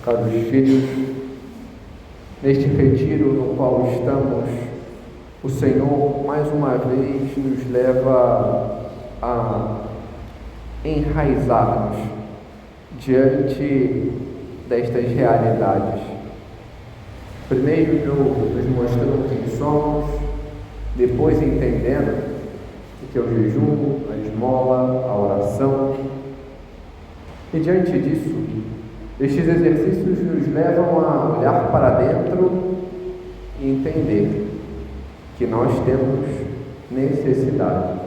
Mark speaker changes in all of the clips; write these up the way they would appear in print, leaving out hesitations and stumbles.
Speaker 1: Caros filhos, neste retiro no qual estamos, o Senhor mais uma vez nos leva a enraizarmos diante destas realidades. Primeiro nos mostrando quem somos, depois entendendo o que é o jejum, a esmola, a oração. E diante disso, estes exercícios nos levam a olhar para dentro e entender que nós temos necessidade.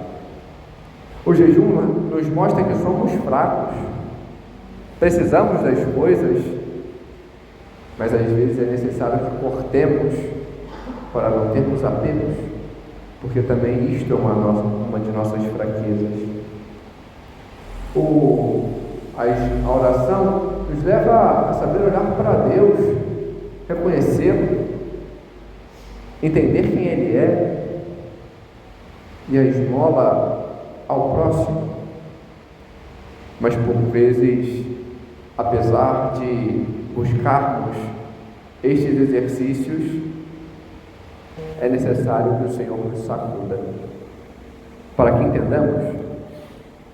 Speaker 1: O jejum nos mostra que somos fracos, precisamos das coisas, mas às vezes é necessário que cortemos para não termos apegos, porque também isto é uma de nossas fraquezas. A oração nos leva a saber olhar para Deus, reconhecê-lo, entender quem Ele é, e a esmola ao próximo. Mas por vezes, apesar de buscarmos estes exercícios, é necessário que o Senhor nos sacuda, para que entendamos.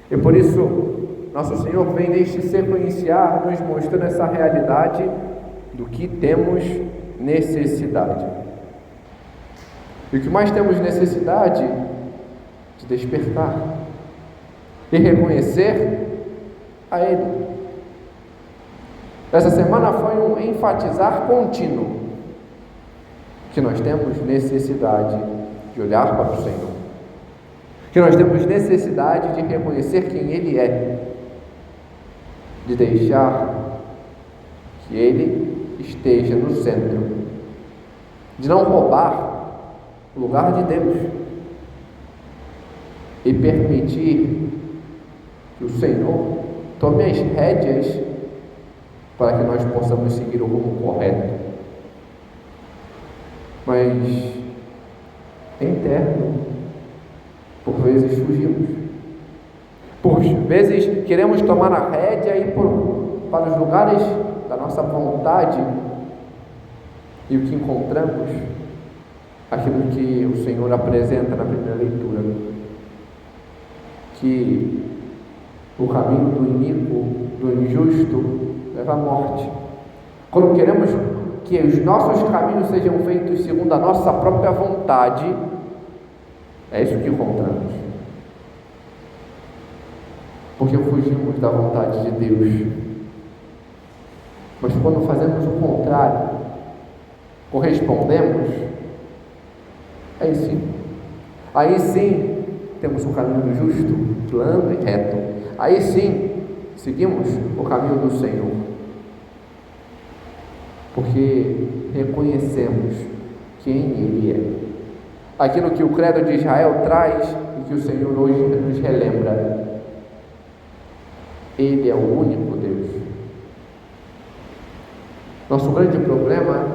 Speaker 1: E por isso, nosso Senhor vem neste sequenciar, nos mostrando essa realidade do que temos necessidade. E o que mais temos necessidade? De despertar e reconhecer a Ele. Essa semana foi um enfatizar contínuo que nós temos necessidade de olhar para o Senhor, que nós temos necessidade de reconhecer quem Ele é, de deixar que Ele esteja no centro, de não roubar o lugar de Deus e permitir que o Senhor tome as rédeas para que nós possamos seguir o rumo correto. Mas é interno, por vezes fugimos, por vezes queremos tomar a rédea e ir para os lugares da nossa vontade, e o que encontramos, aquilo que o Senhor apresenta na primeira leitura, que o caminho do iníquo, do injusto, leva à morte. Quando queremos que os nossos caminhos sejam feitos segundo a nossa própria vontade, é isso que encontramos. Porque fugimos da vontade de Deus. Mas quando fazemos o contrário, correspondemos, aí sim temos o caminho justo, plano e reto. Aí sim seguimos o caminho do Senhor, porque reconhecemos quem Ele é. Aquilo que o credo de Israel traz e que o Senhor hoje nos relembra: Ele é o único Deus. Nosso grande problema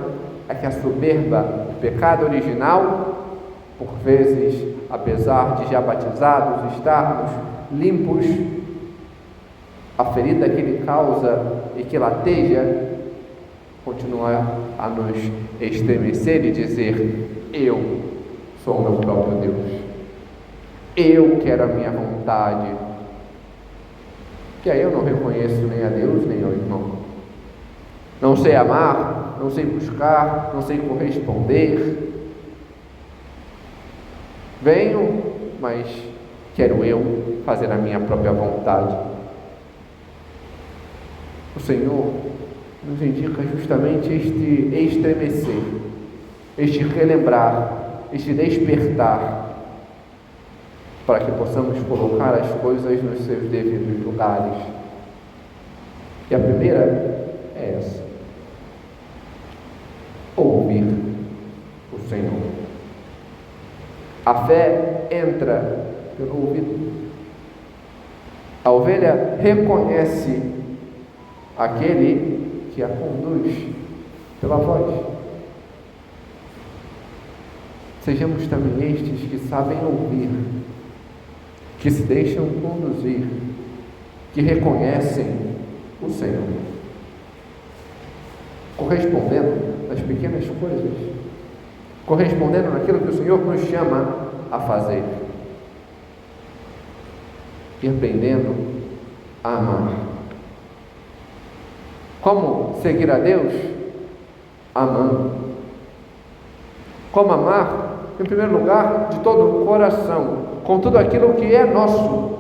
Speaker 1: é que a soberba, o pecado original, por vezes, apesar de já batizados, estarmos limpos, a ferida que Ele causa e que lateja, continua a nos estremecer e dizer: eu sou o meu próprio Deus, eu quero a minha vontade. Que aí eu não reconheço nem a Deus nem ao irmão, não sei amar, não sei buscar, não sei corresponder. Venho, mas quero eu fazer a minha própria vontade. O Senhor nos indica justamente este estremecer, este relembrar, este despertar, para que possamos colocar as coisas nos seus devidos lugares. E a primeira é essa: ouvir o Senhor. A fé entra pelo ouvido. A ovelha reconhece aquele que a conduz pela voz. Sejamos também estes que sabem ouvir, que se deixam conduzir, que reconhecem o Senhor. correspondendo nas pequenas coisas, correspondendo naquilo que o Senhor nos chama a fazer e aprendendo a amar. Como seguir a Deus? Amando. Como amar? Em primeiro lugar, de todo o coração, com tudo aquilo que é nosso,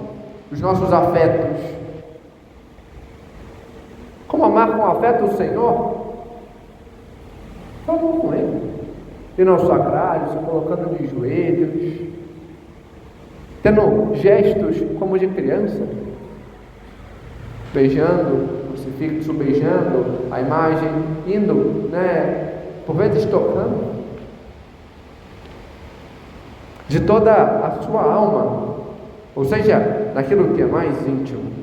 Speaker 1: os nossos afetos. Como amar com afeto o Senhor? Falou com Ele, e no sacrário, se colocando de joelhos, tendo gestos como de criança, beijando o crucifixo, beijando a imagem, indo, por vezes tocando, de toda a sua alma, ou seja, naquilo que é mais íntimo,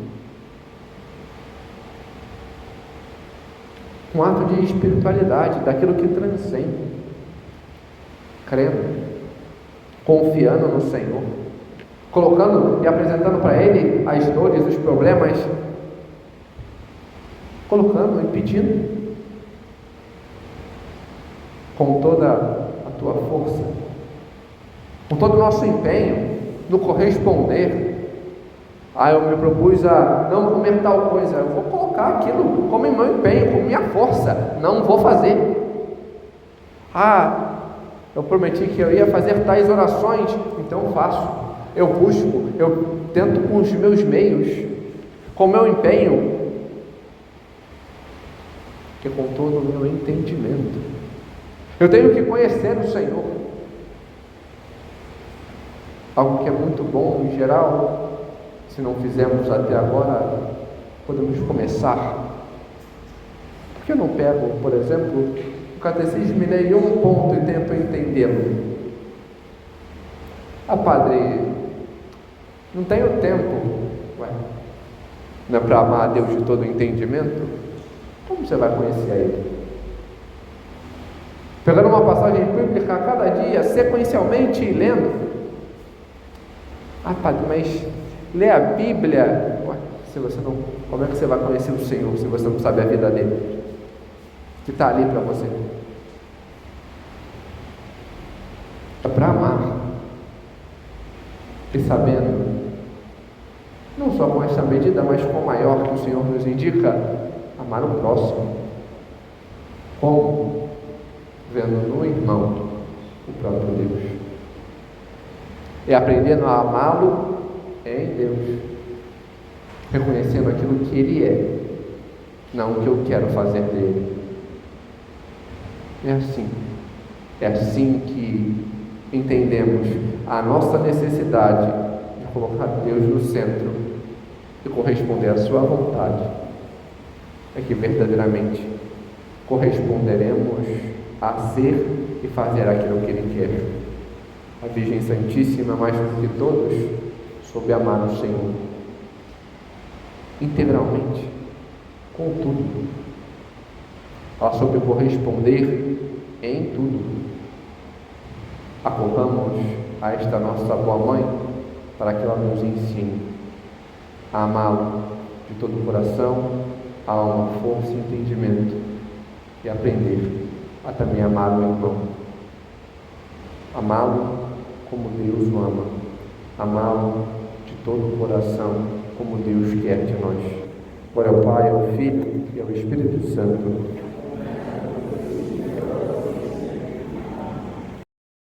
Speaker 1: um ato de espiritualidade, daquilo que transcende, crendo, confiando no Senhor, colocando e apresentando para Ele as dores, os problemas, colocando e pedindo, com toda a tua força, com todo o nosso empenho, no corresponder. Eu me propus a não comer tal coisa, eu vou colocar aquilo como meu empenho, como minha força, não vou fazer. Eu prometi que eu ia fazer tais orações, então eu faço, eu busco, eu tento com os meus meios, com o meu empenho, e com todo o meu entendimento. Eu tenho que conhecer o Senhor, algo que é muito bom em geral. Se não fizemos até agora, podemos começar. Por que eu não pego, por exemplo, o catecismo e leio um ponto e tento entendê-lo? Padre, não tenho tempo. Não é para amar a Deus de todo o entendimento? Como você vai conhecer a Ele? Pegando uma passagem bíblica a cada dia, sequencialmente e lendo. Padre, mas ler a Bíblia, se você não, como é que você vai conhecer o Senhor se você não sabe a vida dele, que está ali para você? É para amar, e sabendo, não só com esta medida, mas com a maior que o Senhor nos indica, amar o próximo. Como? Vendo no irmão o próprio Deus, e aprendendo a amá-lo em Deus, reconhecendo aquilo que Ele é, não o que eu quero fazer dele. É assim que entendemos a nossa necessidade de colocar Deus no centro e corresponder à sua vontade. É que verdadeiramente corresponderemos a ser e fazer aquilo que Ele quer. A Virgem Santíssima, mais do que todos, soube amar o Senhor integralmente, com tudo. Ela soube corresponder em tudo. Acorramos a esta nossa boa mãe para que ela nos ensine a amá-lo de todo o coração, alma, força e entendimento, e aprender a também amar o irmão, amá-lo como Deus o ama, amá-lo de todo o coração, como Deus quer de nós. Glória ao Pai, ao Filho e ao Espírito Santo.